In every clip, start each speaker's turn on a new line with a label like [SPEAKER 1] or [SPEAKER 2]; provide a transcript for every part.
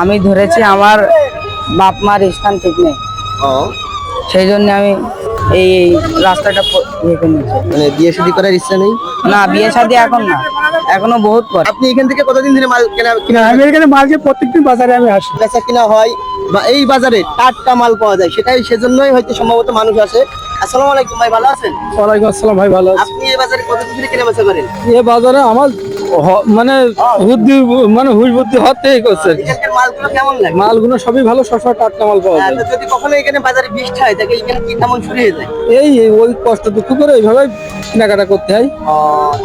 [SPEAKER 1] আমি ধরেছি আমার বাপ মার স্থান ঠিক নেই, সেই জন্য আমি এই রাস্তাটা ইয়ে করে নিয়েছি।
[SPEAKER 2] মানে বিয়ে শাদী করার ইচ্ছা নেই?
[SPEAKER 1] না, বিয়ে শাদী এখন না, এখনো বহুত পর।
[SPEAKER 2] আপনি এখান থেকে কতদিন ধরে মাল কিনা?
[SPEAKER 3] আমি এখানে মালকে প্রত্যেকদিন বাজারে আমি আসি।
[SPEAKER 2] বেচা কিনা হয় বা এই বাজারে টাটকা মাল পাওয়া যায়, সেজন্যই হয়তো সম্ভবত মানুষ আসে। আসসালামু আলাইকুম ভাই, ভালো আছেন?
[SPEAKER 3] ওয়ালাইকুম আসসালাম ভাই, ভালো আছি।
[SPEAKER 2] আপনি এই বাজারে কতদিন ধরে কেনা বেচা করেন?
[SPEAKER 3] এই বাজারে আমার মানে বুদ্ধি মানে হুশ বুদ্ধি হতেই করছে।
[SPEAKER 2] এখানকার মালগুলো কেমন লাগে?
[SPEAKER 3] মালগুলো সবই ভালো, সবসময় টাটকা মাল পাওয়া যায়।
[SPEAKER 2] তো যদি কখনো এখানে বাজারে বৃষ্টি হয় তাহলে এখানে কি কেমন শুরু হয়ে যায়?
[SPEAKER 3] ওই কষ্ট দুঃখ করে এইভাবে কেনাকাটা করতে হয়।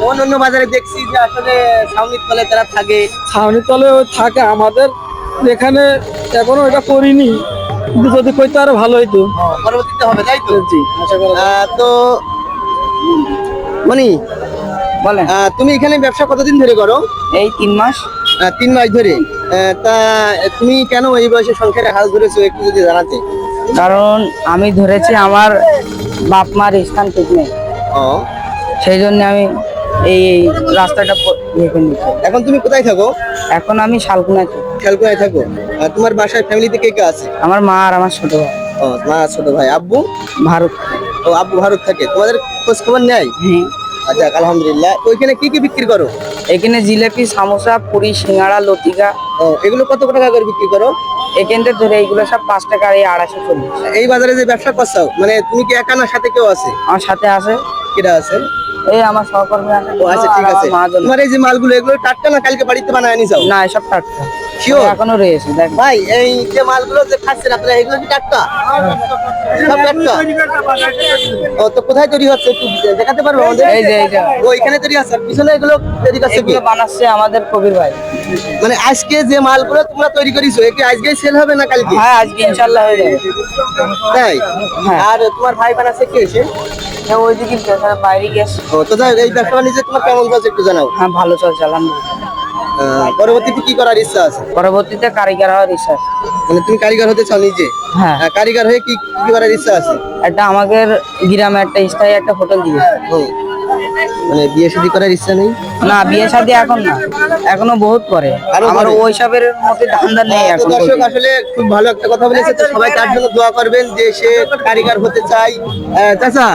[SPEAKER 2] অন্য বাজারে দেখছি যে আসলে ছাউনির তলে তারা থাকে।
[SPEAKER 3] ছাউনি তলে থাকে, আমাদের এখানে এখনো এটা করিনি, কিন্তু যদি করতে আরো ভালো হইতো।
[SPEAKER 2] পরবর্তীতে হবে, তাই তো?
[SPEAKER 3] জি, আশা করা যায়।
[SPEAKER 2] তো মনি,
[SPEAKER 1] বলেন।
[SPEAKER 2] তুমি এখানে ব্যবসা কতদিন ধরে করো?
[SPEAKER 1] এই 3 মাস।
[SPEAKER 2] 3 মাস ধরে। তা তুমি কেন এই বয়সে সংসারে হাল ধরেছো একটু যদি জানাতে।
[SPEAKER 1] কারণ আমি ধরেছি আমার বাপ মার স্থান ঠিক নেই, সেই জন্য আমি এই রাস্তাটা ইয়ে করে নিয়েছি।
[SPEAKER 2] এখন তুমি কোথায় থাকো?
[SPEAKER 1] এখন আমি শালকুনায় থাকি।
[SPEAKER 2] খেলকোনায় থাকো। তোমার বাসায় ফ্যামিলিতে কে কে আছে?
[SPEAKER 1] আমার মা আর আমার ছোট ভাই
[SPEAKER 2] মা, ছোট ভাই। আব্বু?
[SPEAKER 1] ভারত।
[SPEAKER 2] আব্বু ভারত থাকে। তোমাদের খোঁজ খবর নেয়?
[SPEAKER 1] হ্যাঁ।
[SPEAKER 2] আচ্ছা, আলহামদুলিল্লাহ। ওইখানে কি কি বিক্রি করো?
[SPEAKER 1] এখানে জিলেপি, সামোসা, পুরি, সিঙ্গাড়া, লতিকা।
[SPEAKER 2] এগুলো কত টাকা করে বিক্রি করো?
[SPEAKER 1] এখান থেকে ধরে এইগুলো সব 5 টাকা আর এই 240।
[SPEAKER 2] এই বাজারে যে ব্যবসা করছো, মানে তুমি কি একা না সাথে কেউ আছে?
[SPEAKER 1] আমার সাথে আছে,
[SPEAKER 2] কেটা আছে?
[SPEAKER 1] এই আমার সহকর্মী আছে।
[SPEAKER 2] আচ্ছা, ঠিক আছে। তোমার এই যে মালগুলো, এগুলো টাটকা না কালকে বাড়িতে বানায় নিয়ে যাও?
[SPEAKER 1] না, এসব টাটকা।
[SPEAKER 2] Sure?
[SPEAKER 1] এখনো রয়েছে, দেখ
[SPEAKER 2] ভাই, এই যে মালগুলো যে খাচ্ছেন আপনারা, এগুলো কি টাটকা? সব টাটকা? তো কোথায় তৈরি হচ্ছে একটু দেখাতে পারবো আমাদের?
[SPEAKER 1] এই যে
[SPEAKER 2] ওইখানে তৈরি হচ্ছে, আর পিছনে এগুলো তৈরি করছে কি?
[SPEAKER 1] এগুলো বানাচ্ছে আমাদের কবির ভাই।
[SPEAKER 2] মানে আজকে যে মালগুলো তোমরা তৈরি করেছো, এটি আজকেই সেল হবে না কালকে?
[SPEAKER 1] হ্যাঁ, আজকে ইনশাআল্লাহ হয়ে যাবে।
[SPEAKER 2] তাই?
[SPEAKER 1] হ্যাঁ।
[SPEAKER 2] আর তোমার ভাই বানাচ্ছে কে এসে?
[SPEAKER 1] হ্যাঁ, ওইদিকে বাইরে গেছে।
[SPEAKER 2] তো যাই, এই ব্যবসা বাণিজ্য তোমার কেমন চলছে একটু জানাও।
[SPEAKER 1] হ্যাঁ, ভালো চলছে আলহামদুলিল্লাহ।
[SPEAKER 2] পরবর্তীতে কি করার ইচ্ছা আছে?
[SPEAKER 1] পরবর্তীতে কারিগর হওয়ার ইচ্ছা আছে।
[SPEAKER 2] মানে তুমি কারিগর হতে চাও নিজে?
[SPEAKER 1] হ্যাঁ।
[SPEAKER 2] কারিগর হয়ে কি কি করার ইচ্ছা আছে?
[SPEAKER 1] একটা আমাদের গ্রামে একটা স্থায়ী একটা হোটেল দিয়েছে।
[SPEAKER 2] মানে বিয়ে শাদী করার ইচ্ছা নেই?
[SPEAKER 1] না, বিয়ে শাদী এখন না, এখনো বহুত পরে। আমার ওইসবের মধ্যে ধান্দা নেই এখন।
[SPEAKER 2] দর্শক আসলে খুব ভালো একটা কথা বলেছে, তো সবাই তার জন্য দোয়া করবেন যে সে কারিগর হতে চায়। চাচা,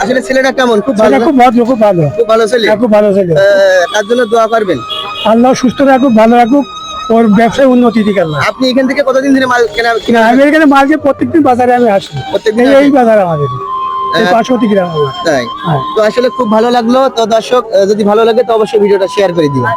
[SPEAKER 2] আসলে ছেলেটা কেমন? খুব ভালো,
[SPEAKER 3] খুব ভালো, খুব ভালো,
[SPEAKER 2] খুব ভালো ছেলে।
[SPEAKER 3] খুব ভালো ছেলে।
[SPEAKER 2] তার জন্য দোয়া করবেন।
[SPEAKER 3] আল্লাহ সুস্থ রাখুক, ভালো রাখুক, ওর ব্যবসায় উন্নতি দিক আল্লাহ।
[SPEAKER 2] আপনি এখান থেকে কতদিন ধরে মাল কিনা?
[SPEAKER 3] আমি এখানে মালকে প্রত্যেকদিন বাজারে আমি আসি।
[SPEAKER 2] প্রত্যেকদিন
[SPEAKER 3] এই বাজার আমাদের পার্শ্ববর্তী গ্রাম আমার।
[SPEAKER 2] তাই?
[SPEAKER 3] হ্যাঁ।
[SPEAKER 2] তো আসলে খুব ভালো লাগলো। তো দর্শক, যদি ভালো লাগে তো অবশ্যই ভিডিওটা শেয়ার করে দিবেন।